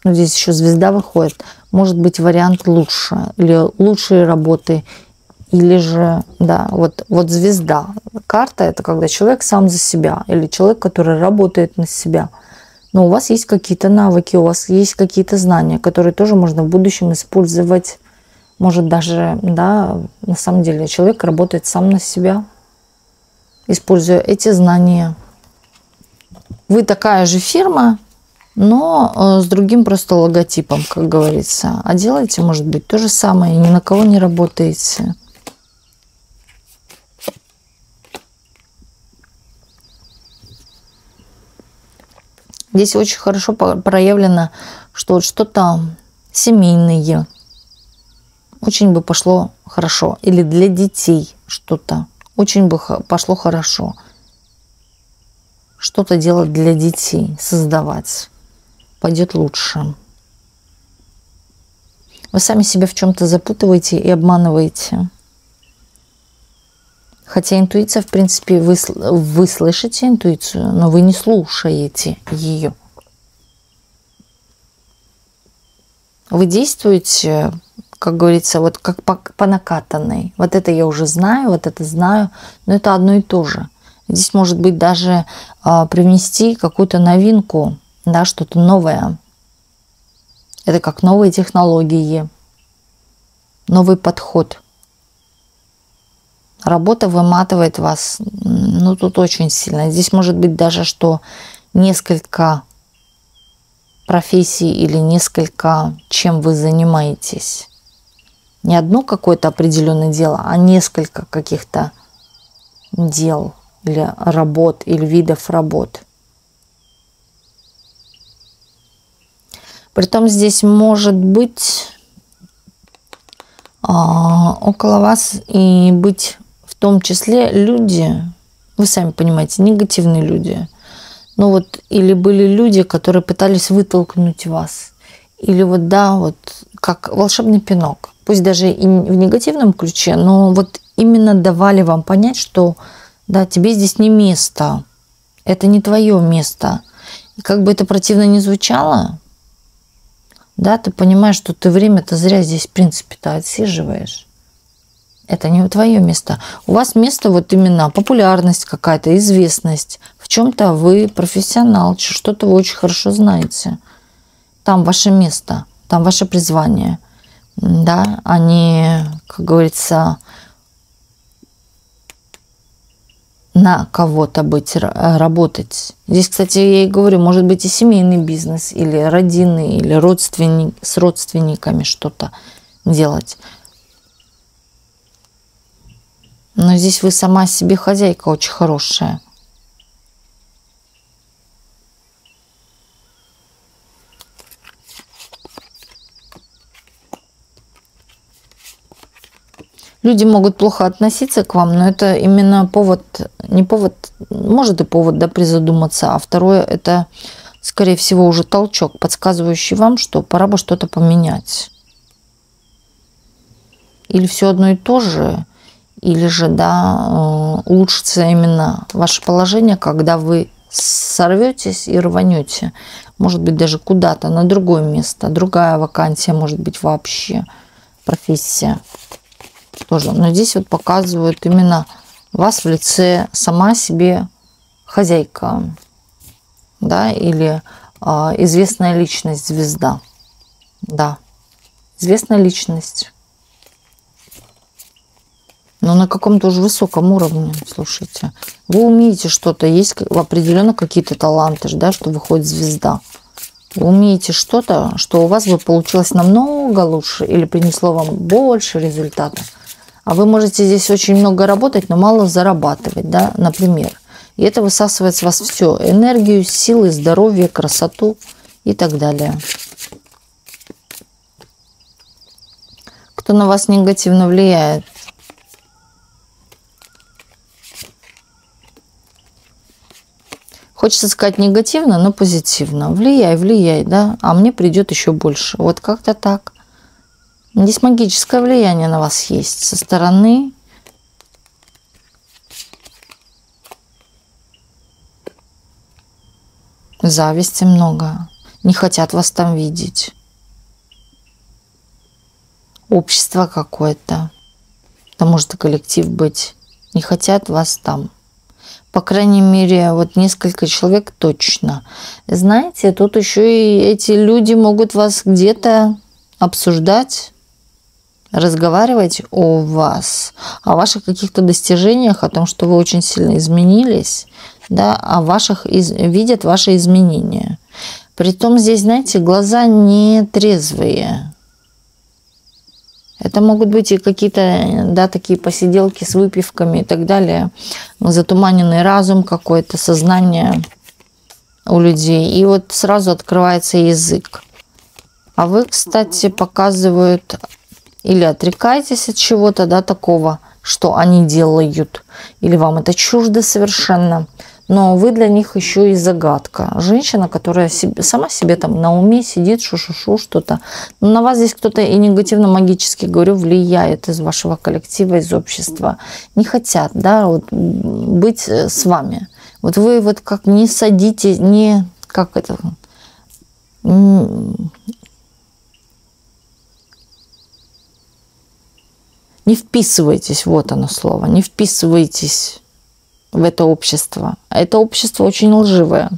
здесь еще звезда выходит, может быть вариант лучше, или лучшие работы, или же, да, вот звезда. Карта – это когда человек сам за себя, или человек, который работает на себя. Но у вас есть какие-то навыки, у вас есть какие-то знания, которые тоже можно в будущем использовать. Может даже, да, на самом деле человек работает сам на себя, используя эти знания. Вы такая же фирма, но с другим просто логотипом, как говорится. А делаете, может быть, то же самое, ни на кого не работаете. Здесь очень хорошо проявлено, что вот что-то семейное очень бы пошло хорошо. Или для детей что-то очень бы пошло хорошо. Что-то делать для детей, создавать пойдет лучше. Вы сами себя в чем-то запутываете и обманываете. Хотя интуиция, в принципе, вы слышите интуицию, но вы не слушаете ее. Вы действуете, как говорится, вот как по накатанной. Вот это я уже знаю, вот это знаю, но это одно и то же. Здесь может быть даже привнести какую-то новинку, да, что-то новое. Это как новые технологии, новый подход. Работа выматывает вас, тут очень сильно. Здесь может быть даже, что несколько профессий или несколько, чем вы занимаетесь. Не одно какое-то определенное дело, а несколько каких-то дел или работ, или видов работ. Притом здесь может быть около вас и быть в том числе люди, вы сами понимаете, негативные люди. Ну вот, или были люди, которые пытались вытолкнуть вас. Или вот, да, вот как волшебный пинок. Пусть даже и в негативном ключе, но вот именно давали вам понять, что да, тебе здесь не место. Это не твое место. И как бы это противно ни звучало, да, ты понимаешь, что ты время-то зря здесь, в принципе-то, отсиживаешь. Это не твое место. У вас место вот именно популярность какая-то, известность. В чем-то вы профессионал, что-то вы очень хорошо знаете. Там ваше место, там ваше призвание. Да, а не, как говорится, на кого-то работать. Здесь, кстати, я и говорю, может быть и семейный бизнес, или родинный, или с родственниками что-то делать. Но здесь вы сама себе хозяйка очень хорошая. Люди могут плохо относиться к вам, но это именно повод, не повод, может и повод, да, призадуматься. А второе, это, скорее всего, уже толчок, подсказывающий вам, что пора бы что-то поменять. Или все одно и то же, или же, да, улучшится именно ваше положение, когда вы сорветесь и рванете. Может быть, даже куда-то, на другое место, другая вакансия, может быть, вообще профессия. Тоже. Но здесь вот показывают именно вас в лице сама себе хозяйка, да, или известная личность, звезда, да, известная личность, но на каком-то уже высоком уровне, слушайте, вы умеете что-то, есть определенно какие-то таланты, да, что выходит звезда. Вы умеете что-то, что у вас бы получилось намного лучше или принесло вам больше результатов. А вы можете здесь очень много работать, но мало зарабатывать, да, например. И это высасывает с вас все. Энергию, силы, здоровье, красоту и так далее. Кто на вас негативно влияет? Хочется сказать негативно, но позитивно. Влияй, влияй, да, а мне придет еще больше. Вот как-то так. Здесь магическое влияние на вас есть со стороны. Зависти много. Не хотят вас там видеть. Общество какое-то. Это может и коллектив быть. Не хотят вас там. По крайней мере, вот несколько человек точно. Знаете, тут еще и эти люди могут вас где-то обсуждать, разговаривать о вас, о ваших каких-то достижениях, о том, что вы очень сильно изменились, да, о ваших, видят ваши изменения. Притом здесь, знаете, глаза не трезвые. Это могут быть и какие-то, да, такие посиделки с выпивками и так далее, затуманенный разум какой-то, сознание у людей. И вот сразу открывается язык. А вы, кстати, показывают... Или отрекаетесь от чего-то, да, такого, что они делают. Или вам это чуждо совершенно. Но вы для них еще и загадка. Женщина, которая сама себе там на уме сидит, шу-шу-шу, что-то. Но на вас здесь кто-то и негативно-магически, говорю, влияет из вашего коллектива, из общества. Не хотят, да, вот, быть с вами. Вот вы вот как не садитесь, не... Как это... Не вписывайтесь, вот оно слово, не вписывайтесь в это общество. А это общество очень лживое,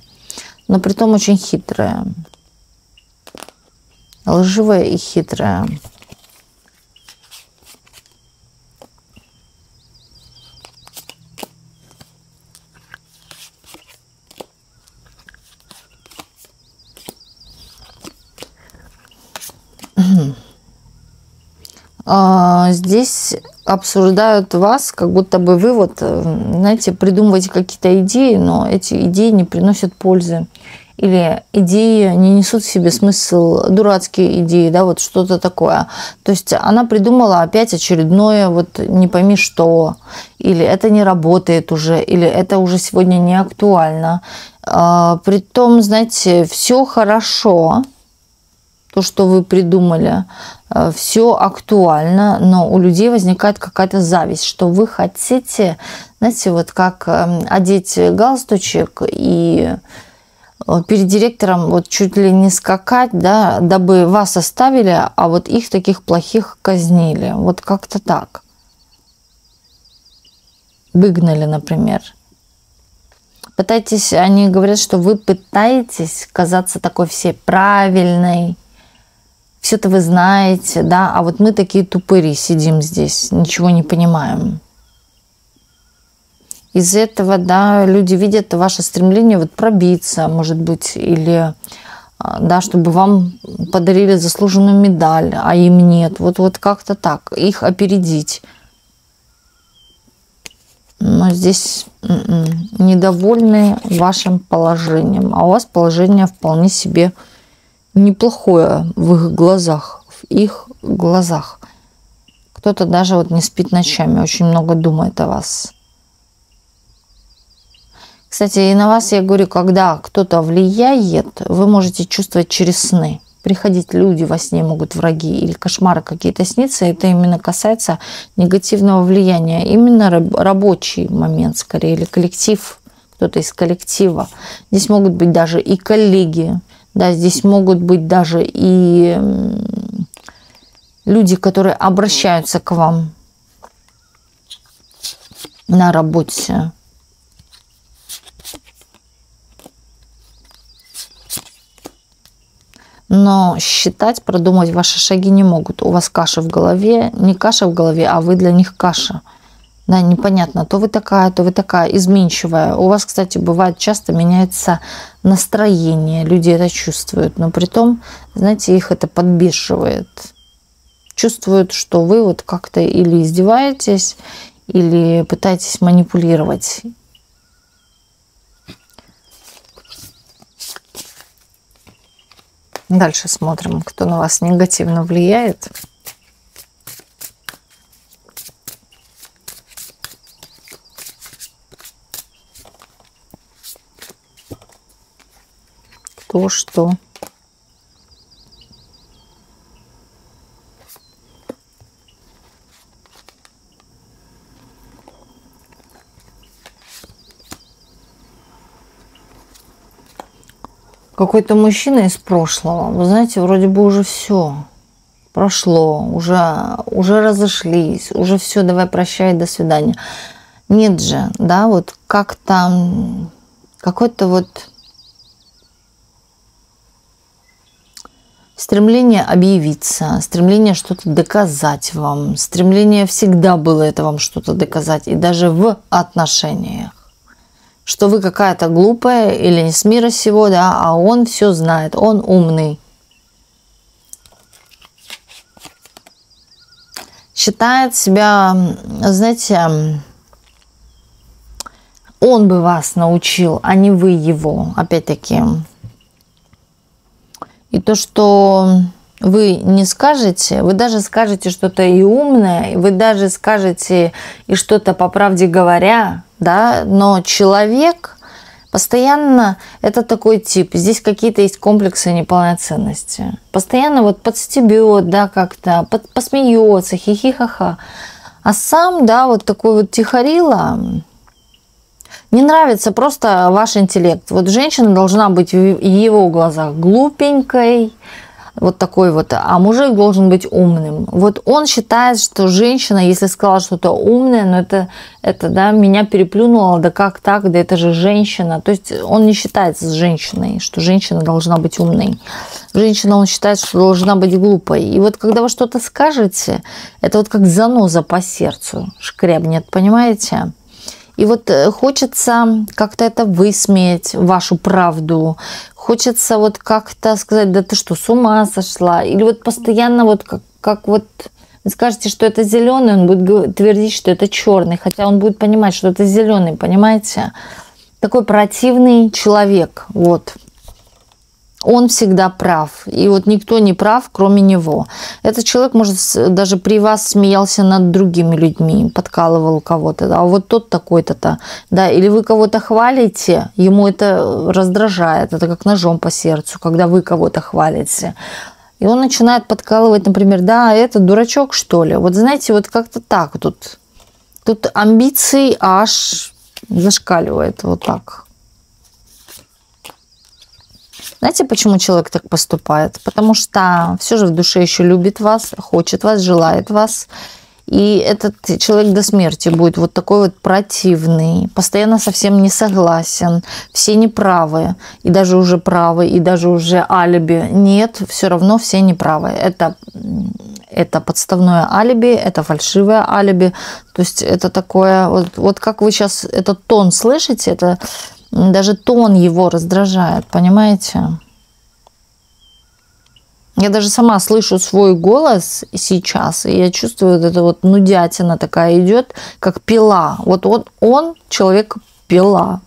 но притом очень хитрое. Лживое и хитрое. Здесь обсуждают вас, как будто бы вы вот, знаете, придумываете какие-то идеи, но эти идеи не приносят пользы. Или идеи не несут в себе смысл, дурацкие идеи, да, вот что-то такое. То есть она придумала опять очередное, вот не пойми что, или это не работает уже, или это уже сегодня не актуально. Притом, знаете, все хорошо, то, что вы придумали, все актуально, но у людей возникает какая-то зависть, что вы хотите, знаете, вот как одеть галстучек и перед директором вот чуть ли не скакать, да, дабы вас оставили, а вот их таких плохих казнили. Вот как-то так. Выгнали, например. Пытайтесь, они говорят, что вы пытаетесь казаться такой всей правильной, все-то вы знаете, да, а вот мы такие тупыри сидим здесь, ничего не понимаем. Из этого, да, люди видят ваше стремление вот пробиться, может быть, или, да, чтобы вам подарили заслуженную медаль, а им нет. Вот как-то так, их опередить. Но здесь недовольны вашим положением. А у вас положение вполне себе неплохое в их глазах. В их глазах. Кто-то даже вот не спит ночами, очень много думает о вас. Кстати, и на вас я говорю, когда кто-то влияет, вы можете чувствовать через сны. Приходить люди во сне могут, враги или кошмары какие-то сниться. Это именно касается негативного влияния. Именно рабочий момент скорее, или коллектив, кто-то из коллектива. Здесь могут быть даже и коллеги, да, здесь могут быть даже и люди, которые обращаются к вам на работе. Но считать, продумать ваши шаги не могут. У вас каша в голове, не каша в голове, а вы для них каша. Да, непонятно, то вы такая, изменчивая. У вас, кстати, бывает часто меняется настроение, люди это чувствуют, но при том, знаете, их это подбешивает. Чувствуют, что вы вот как-то или издеваетесь, или пытаетесь манипулировать. Дальше смотрим, кто на вас негативно влияет. Кто что. Какой-то мужчина из прошлого, вы знаете, вроде бы уже все прошло, уже разошлись, уже все, давай прощай, до свидания. Нет же, да, вот как-то какой-то вот стремление объявиться, стремление что-то доказать вам, стремление всегда было это вам что-то доказать, и даже в отношениях. Что вы какая-то глупая или не с мира сего, да, а он все знает, он умный. Считает себя, знаете, он бы вас научил, а не вы его, опять-таки. И то, что вы не скажете, вы даже скажете что-то и умное, вы даже скажете и что-то по правде говоря, да, но человек постоянно, это такой тип, здесь какие-то есть комплексы неполноценности, постоянно вот подстебет, да, как-то, посмеется, хихи-ха-ха, а сам, да, вот такой вот тихорила, не нравится просто ваш интеллект, вот женщина должна быть в его глазах глупенькой, вот такой вот, а мужик должен быть умным. Вот он считает, что женщина, если сказала что-то умное, но это да, меня переплюнуло, да как так, да это же женщина. То есть он не считается с женщиной, что женщина должна быть умной. Женщина, он считает, что должна быть глупой. И вот когда вы что-то скажете, это вот как заноза по сердцу шкрябнет, понимаете? И вот хочется как-то это высмеять, вашу правду. Хочется вот как-то сказать, да ты что, с ума сошла? Или вот постоянно вот как вот вы скажете, что это зеленый, он будет твердить, что это черный, хотя он будет понимать, что это зеленый, понимаете? Такой противный человек, вот. Он всегда прав. И вот никто не прав, кроме него. Этот человек, может, даже при вас смеялся над другими людьми, подкалывал кого-то. Да, а вот тот такой-то, да, или вы кого-то хвалите, ему это раздражает. Это как ножом по сердцу, когда вы кого-то хвалите. И он начинает подкалывать, например, да, это дурачок, что ли. Вот знаете, вот как-то так тут. Тут амбиции аж зашкаливает вот так. Знаете, почему человек так поступает? Потому что все же в душе еще любит вас, хочет вас, желает вас. И этот человек до смерти будет вот такой вот противный, постоянно совсем не согласен, все неправы, и даже уже правы, и даже уже алиби. Нет, все равно все неправы. Это подставное алиби, это фальшивое алиби. То есть это такое, вот как вы сейчас этот тон слышите, это... Даже тон его раздражает, понимаете? Я даже сама слышу свой голос сейчас, и я чувствую, вот эта вот нудятина такая идет, как пила. Вот он человек-пила.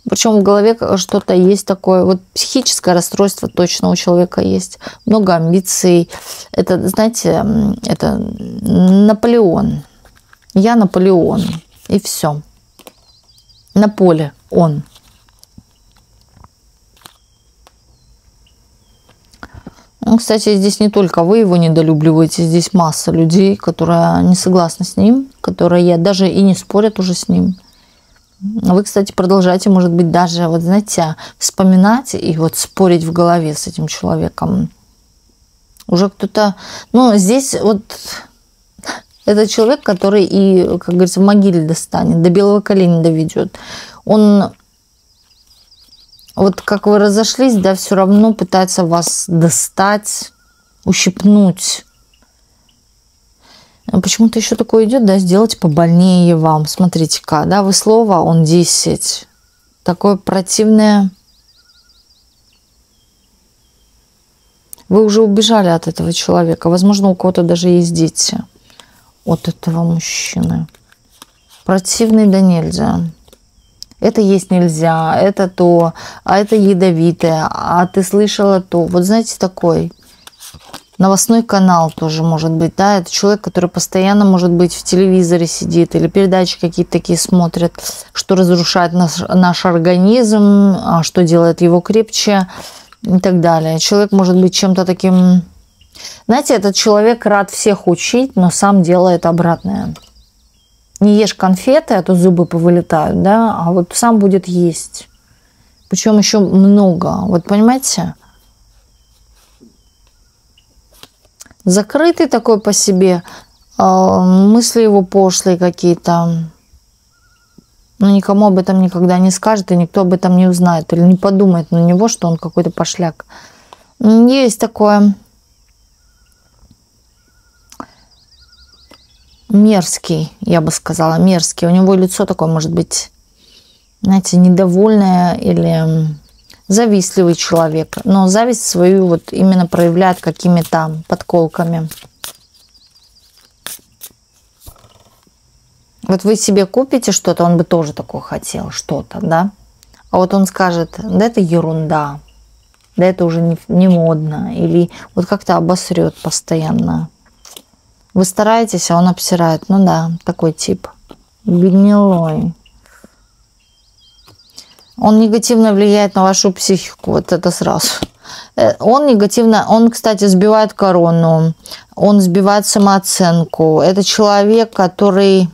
Причем в голове что-то есть такое, вот психическое расстройство точно у человека есть, много амбиций. Это, знаете, это Наполеон. Я Наполеон, и все. На поле он. Ну, кстати, здесь не только вы его недолюбливаете, здесь масса людей, которые не согласны с ним, которые даже и не спорят уже с ним. Вы, кстати, продолжаете, может быть, даже, вот знаете, вспоминать и вот спорить в голове с этим человеком. Уже кто-то... Ну, здесь вот это человек, который и, как говорится, в могиле достанет, до белого коленя доведет. Он, вот как вы разошлись, да, все равно пытается вас достать, ущипнуть. Почему-то еще такое идет, да, сделать побольнее вам. Смотрите-ка, да, вы слово, он 10. Такое противное. Вы уже убежали от этого человека. Возможно, у кого-то даже есть дети от этого мужчины. Противный да нельзя. Это есть нельзя, это то, а это ядовитое, а ты слышала то. Вот знаете, такой... Новостной канал тоже может быть, да, это человек, который постоянно, может быть, в телевизоре сидит или передачи какие-то такие смотрит, что разрушает наш организм, что делает его крепче и так далее. Человек может быть чем-то таким... Знаете, этот человек рад всех учить, но сам делает обратное. Не ешь конфеты, а то зубы повылетают, да, а вот сам будет есть. Причем еще много, вот понимаете? Закрытый такой по себе, мысли его пошлые какие-то. Но никому об этом никогда не скажет, и никто об этом не узнает. Или не подумает на него, что он какой-то пошляк. Есть такое мерзкий, я бы сказала, мерзкий. У него лицо такое, может быть, знаете, недовольное или... Завистливый человек, но зависть свою вот именно проявляет какими-то подколками. Вот вы себе купите что-то, он бы тоже такое хотел, что-то, да? А вот он скажет, да это ерунда, да это уже не модно, или вот как-то обосрет постоянно. Вы стараетесь, а он обсирает. Ну да, такой тип. Гнилой. Он негативно влияет на вашу психику, вот это сразу. Он негативно, он, кстати, сбивает корону, он сбивает самооценку. Это человек, который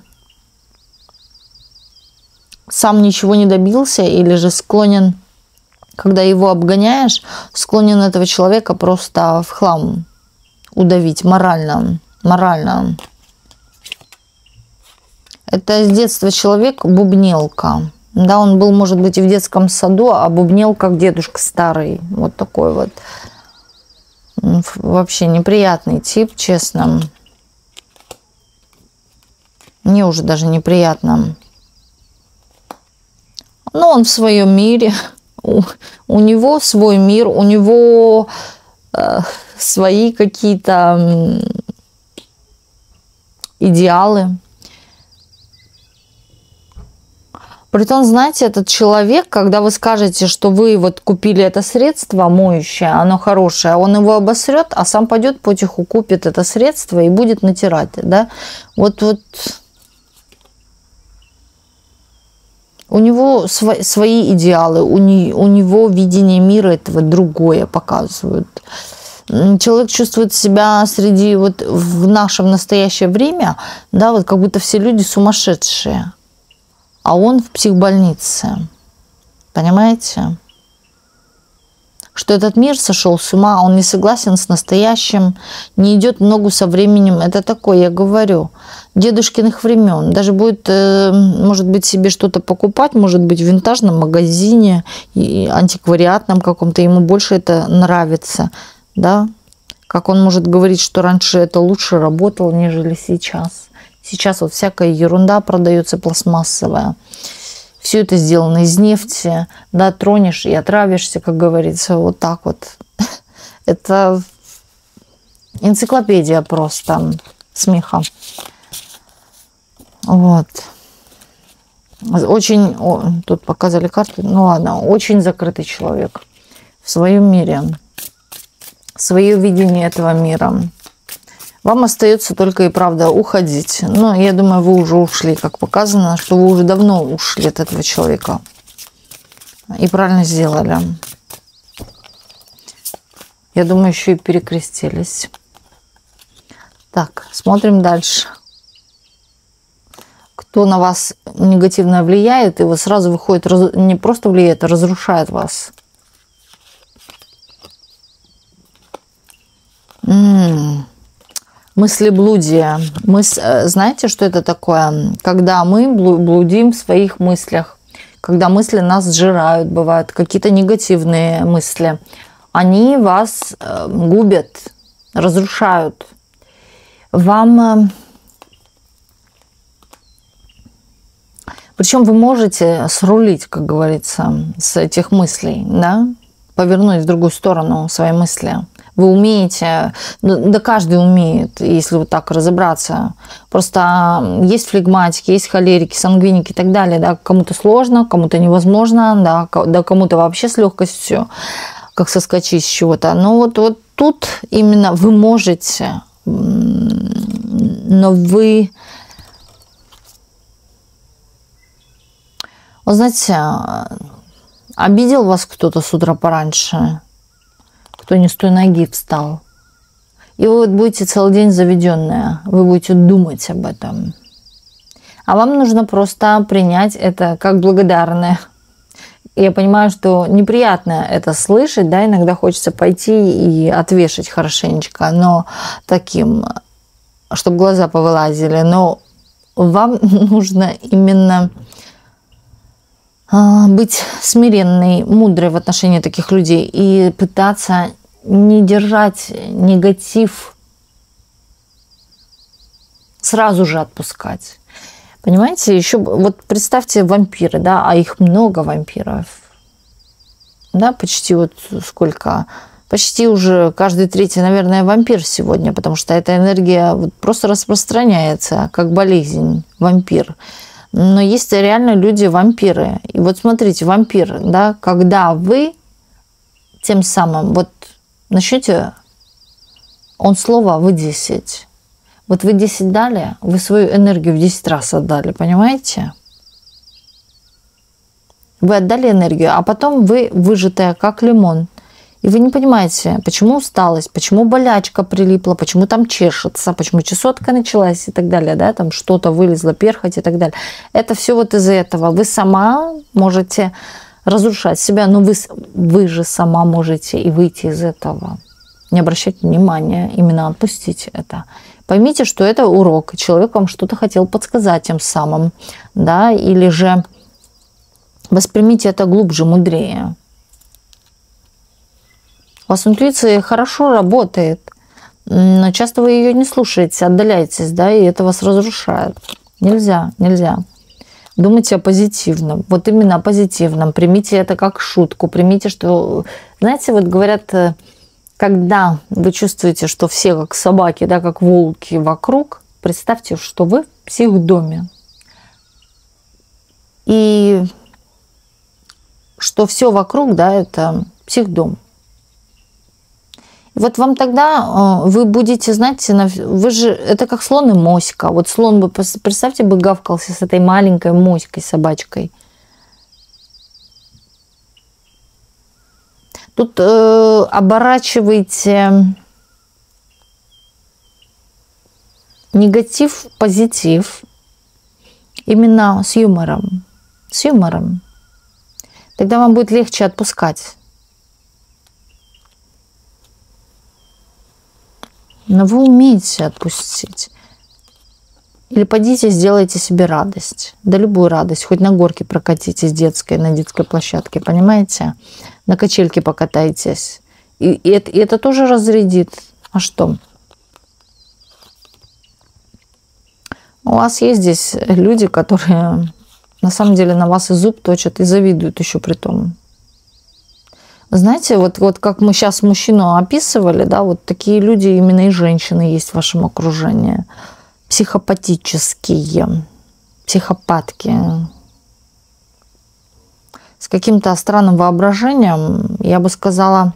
сам ничего не добился или же склонен, когда его обгоняешь, склонен этого человека просто в хлам удавить морально. Морально. Это с детства человек бубнелка. Да, он был, может быть, и в детском саду, а бубнел как дедушка старый. Вот такой вот. Вообще неприятный тип, честно. Мне уже даже неприятно. Но он в своем мире. У него свой мир, у него свои какие-то идеалы. Притом, знаете, этот человек, когда вы скажете, что вы вот купили это средство моющее, оно хорошее, он его обосрет, а сам пойдет потиху купит это средство и будет натирать, да? Вот у него свои идеалы, у него видение мира этого другое показывают. Человек чувствует себя среди, вот в нашем настоящее время, да, вот как будто все люди сумасшедшие. А он в психбольнице. Понимаете? Что этот мир сошел с ума, он не согласен с настоящим, не идет в ногу со временем. Это такое, я говорю, дедушкиных времен. Даже будет, может быть, себе что-то покупать, может быть, в винтажном магазине, и антиквариатном каком-то, ему больше это нравится. Да? Как он может говорить, что раньше это лучше работало, нежели сейчас. Сейчас вот всякая ерунда продается пластмассовая. Все это сделано из нефти. Да, тронешь и отравишься, как говорится, вот так вот. Это энциклопедия просто смеха. Вот. Очень, тут показали карты, ну ладно, очень закрытый человек в своем мире, свое видение этого мира. Вам остается только и правда уходить. Но я думаю, вы уже ушли, как показано, что вы уже давно ушли от этого человека. И правильно сделали. Я думаю, еще и перекрестились. Так, смотрим дальше. Кто на вас негативно влияет, и вот сразу выходит, не просто влияет, а разрушает вас. Мыслеблудие. Знаете, что это такое? Когда мы блудим в своих мыслях, когда мысли нас сжирают, бывают какие-то негативные мысли, они вас губят, разрушают. Вам... Причем вы можете срулить, как говорится, с этих мыслей, да? Повернуть в другую сторону свои мысли. Вы умеете, да каждый умеет, если вот так разобраться. Просто есть флегматики, есть холерики, сангвиники и так далее. Да? Кому-то сложно, кому-то невозможно, да кому-то вообще с легкостью, как соскочить с чего-то. Но вот тут именно вы можете, но вы... Вот знаете, обидел вас кто-то с утра пораньше, кто не с той ноги встал. И вы вот будете целый день заведенная, вы будете думать об этом. А вам нужно просто принять это как благодарное. Я понимаю, что неприятно это слышать, да, иногда хочется пойти и отвешать хорошенечко, но таким, чтобы глаза повылазили. Но вам нужно именно... быть смиренной, мудрой в отношении таких людей и пытаться не держать негатив, сразу же отпускать. Понимаете, еще вот представьте вампиры, да, а их много вампиров, да, почти вот сколько, почти уже каждый третий, наверное, вампир сегодня, потому что эта энергия вот просто распространяется, как болезнь, вампир. Но есть реально люди-вампиры. И вот смотрите, вампир, да, когда вы тем самым, вот начнете, он слово, вы 10. Вот вы 10 дали, вы свою энергию в 10 раз отдали, понимаете? Вы отдали энергию, а потом вы выжатая, как лимон. И вы не понимаете, почему усталость, почему болячка прилипла, почему там чешется, почему чесотка началась и так далее, да, там что-то вылезло, перхоть и так далее. Это все вот из-за этого. Вы сама можете разрушать себя, но вы же сама можете и выйти из этого. Не обращайте внимания, именно отпустите это. Поймите, что это урок, человек вам что-то хотел подсказать тем самым, да, или же воспримите это глубже, мудрее. У вас интуиция хорошо работает, но часто вы ее не слушаете, отдаляетесь, да, и это вас разрушает. Нельзя, нельзя. Думайте о позитивном, вот именно о позитивном. Примите это как шутку, примите, что, знаете, вот говорят, когда вы чувствуете, что все как собаки, да, как волки вокруг, представьте, что вы в психдоме. И что все вокруг, да, это психдом. Вот вам тогда вы будете, знаете, вы же, это как слон и моська. Вот слон бы, представьте, бы гавкался с этой маленькой моськой, собачкой. Тут оборачивайте негатив в позитив именно с юмором. С юмором. Тогда вам будет легче отпускать. Но вы умеете отпустить. Или пойдите, сделайте себе радость. Да любую радость. Хоть на горке прокатитесь детской, на детской площадке, понимаете? На качельке покатайтесь. И это тоже разрядит. А что? У вас есть здесь люди, которые на самом деле на вас и зуб точат, и завидуют еще при том. Знаете, вот как мы сейчас мужчину описывали, да, вот такие люди именно и женщины есть в вашем окружении. Психопатические, психопатки. С каким-то странным воображением, я бы сказала,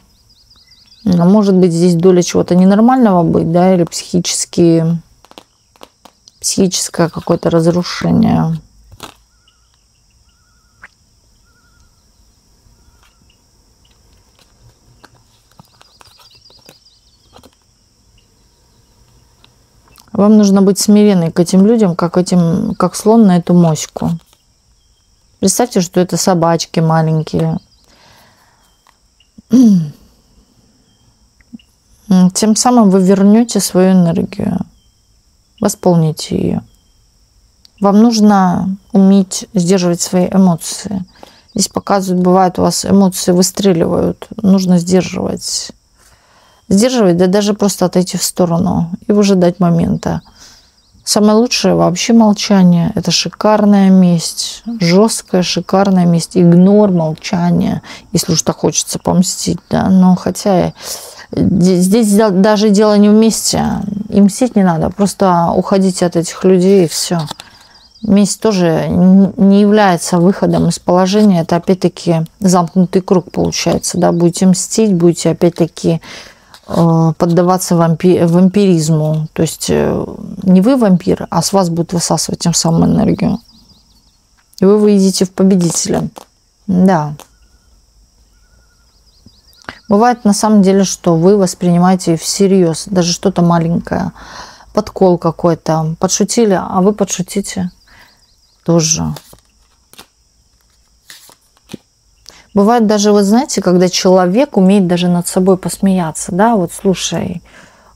может быть, здесь доля чего-то ненормального быть, да, или психическое какое-то разрушение. Вам нужно быть смиренной к этим людям, как слон на эту моську. Представьте, что это собачки маленькие. Тем самым вы вернете свою энергию, восполните ее. Вам нужно уметь сдерживать свои эмоции. Здесь показывают, бывает, у вас эмоции выстреливают, нужно сдерживать. Сдерживать, да даже просто отойти в сторону и выжидать момента. Самое лучшее вообще молчание. Это шикарная месть. Жесткая, шикарная месть. Игнор, молчание. Если уж так хочется помстить. Да? Но хотя здесь даже дело не в мести. И мстить не надо. Просто уходите от этих людей и все. Месть тоже не является выходом из положения. Это опять-таки замкнутый круг получается. Да? Будете мстить, будете опять-таки поддаваться вампиризму. То есть не вы вампир, а с вас будут высасывать тем самым энергию. И вы выйдете в победителя. Да. Бывает на самом деле, что вы воспринимаете всерьез даже что-то маленькое. Подкол какой-то. Подшутили, а вы подшутите тоже. Бывает даже, вы знаете, когда человек умеет даже над собой посмеяться, да, вот слушай,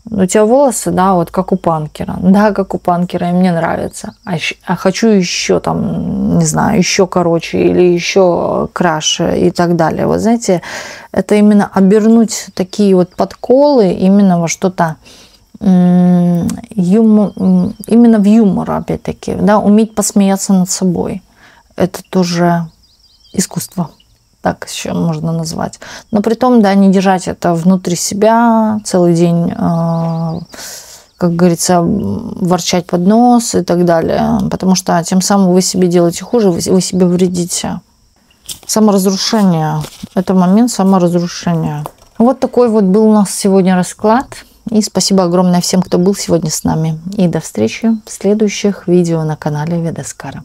у тебя волосы, да, вот как у панкера, да, как у панкера, и мне нравится, а хочу еще там, не знаю, еще короче или еще краше и так далее. Вот знаете, это именно обернуть такие вот подколы именно во что-то, именно в юмор, опять-таки, да, уметь посмеяться над собой. Это тоже искусство. Так еще можно назвать. Но при том, да, не держать это внутри себя целый день, как говорится, ворчать под нос и так далее. Потому что тем самым вы себе делаете хуже, вы себе вредите. Саморазрушение. Это момент саморазрушения. Вот такой вот был у нас сегодня расклад. И спасибо огромное всем, кто был сегодня с нами. И до встречи в следующих видео на канале Ведаскара.